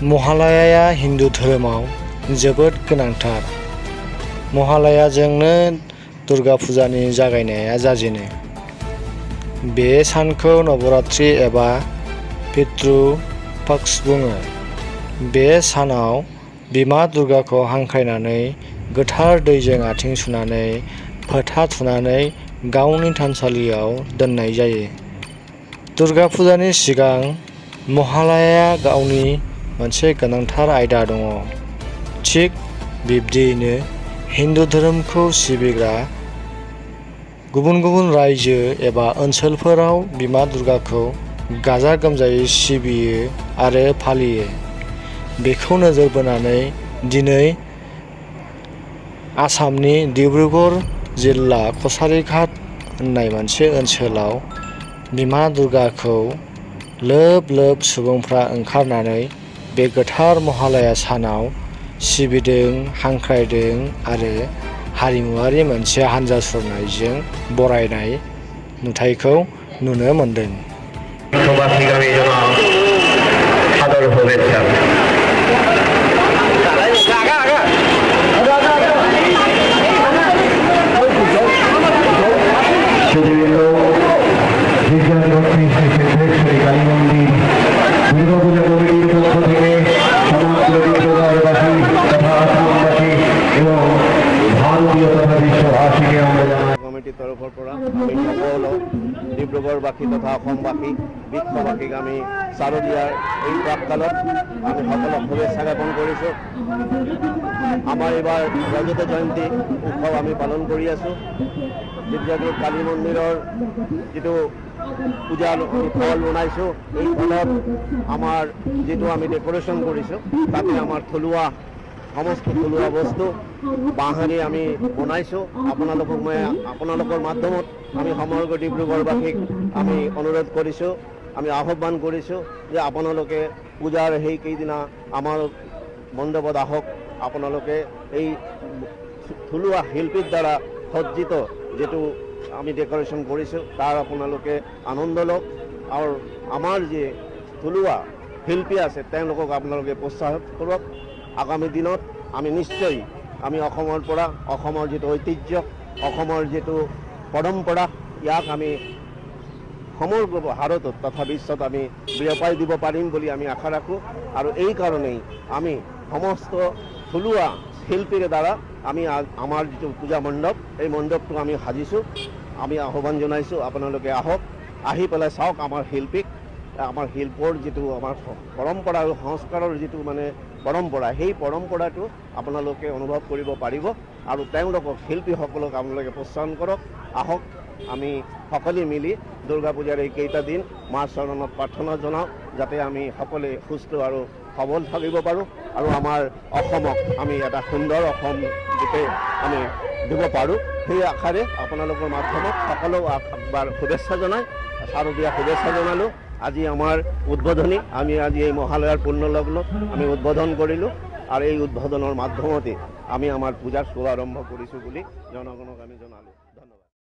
महालयाया हिन्दु धोरोमाव जोबोद गोनांथार। महालयाजोंनो दुर्गा फुजानि जागायनाया जाजेनो। बे सानखौ नवरात्रि एबा पितृ पक्ष बुङो। बे सानाव बिमा दुर्गाखौ हांख्रायनानै गोथार दैजों आथिं सुनानै फोथा थुनानै गावनि थानसालियाव दोननाय जायो। दुर्गा फुजानि सिगां महालयाया गावनि मोनसे गोनांथार आयदा दङ। थिग बिब्दियैनो हिन्दु धोरोमखौ सिबिग्रा गुबुन गुबुन रायजो एबा ओनसोलफोराव बिमा दुर्गाखौ गाजा गोमजायै सिबियो आरो फालियो। बेखौ नोजोर बोनानै दिनै आसामनि डिब्रुगड़ जिल्ला कछारीघाट होननाय मोनसे ओनसोलाव बिमा दुर्गाखौ लोब लोब सुबुंफ्रा ओंखारनानै बे गोथार महालया सानाव सिबिदों, हांख्रायदों आरो हारिमुवारि मोनसे हानजा सुरनायजों बरायनाय नुथायखौ नुनो मोनदों। কমিটিৰ তৰফৰ পৰা আমি সকলো ডিব্ৰুগড়বাসী তথা অসমবাসী বিশ্ববাসীক আমি শাৰদীয়াৰ এই প্ৰাককালত আমি সকলো শুভেচ্ছা জ্ঞাপন কৰিছোঁ। আমাৰ এইবাৰ ৰজত জয়ন্তী উৎসৱ আমি পালন কৰি আছোঁ। ডিব্ৰুগড় কালী মন্দিৰৰ যিটো পূজা ফল বনাইছোঁ, এই ফলত আমাৰ যিটো আমি ডেকৰেশ্যন কৰিছোঁ তাতে আমাৰ থলুৱা সমস্ত থলুৱা বস্তু বাঁহেৰে আমি বনাইছোঁ। আপোনালোকক মই আপোনালোকৰ মাধ্যমত আমি সমগ্ৰ ডিব্ৰুগড়বাসীক আমি অনুৰোধ কৰিছোঁ, আমি আহ্বান কৰিছোঁ যে আপোনালোকে পূজাৰ সেইকেইদিনা আমাৰ মণ্ডপত আহক। আপোনালোকে এই থলুৱা শিল্পীৰ দ্বাৰা সজ্জিত যিটো আমি ডেকৰেশ্যন কৰিছোঁ তাৰ আপোনালোকে আনন্দ লওক আৰু আমাৰ যি থলুৱা শিল্পী আছে তেওঁলোকক আপোনালোকে প্ৰোৎসাহিত কৰক। আগামী দিনত আমি নিশ্চয় আমি অসমৰ পৰা অসমৰ যিটো ঐতিহ্য, অসমৰ যিটো পৰম্পৰা ইয়াক আমি সমগ্ৰ ভাৰতত তথা বিশ্বত আমি বিয়পাই দিব পাৰিম বুলি আমি আশা ৰাখোঁ। আৰু এই কাৰণেই আমি সমস্ত থলুৱা শিল্পীৰ দ্বাৰা আমি আমাৰ যিটো পূজা মণ্ডপ এই মণ্ডপটো আমি সাজিছোঁ। আমি আহ্বান জনাইছোঁ আপোনালোকে আহক, আহি পেলাই চাওক আমাৰ শিল্পীক, আমাৰ শিল্পৰ যিটো আমাৰ পৰম্পৰা আৰু সংস্কাৰৰ যিটো মানে পৰম্পৰা, সেই পৰম্পৰাটো আপোনালোকে অনুভৱ কৰিব পাৰিব আৰু তেওঁলোকক শিল্পীসকলক আপোনালোকে প্ৰোৎসাহন কৰক। আহক আমি সকলোৱে মিলি দুৰ্গা পূজাৰ এই কেইটা দিন মাৰ চৰণত প্ৰাৰ্থনা জনাওঁ যাতে আমি সকলোৱে সুস্থ আৰু সবল থাকিব পাৰোঁ আৰু আমাৰ অসমক আমি এটা সুন্দৰ অসম ৰূপে আমি দিব পাৰোঁ। সেই আশাৰে আপোনালোকৰ মাধ্যমত সকলো একবাৰ শুভেচ্ছা জনাই শাৰদীয়া শুভেচ্ছা জনালোঁ। আজি আমাৰ উদ্বোধনী, আমি আজি এই মহালয়াৰ পূৰ্ণ লগ্নত আমি উদ্বোধন কৰিলোঁ আৰু এই উদ্বোধনৰ মাধ্যমতে আমি আমাৰ পূজাৰ শুভাৰম্ভ কৰিছোঁ বুলি জনগণক আমি জনালোঁ।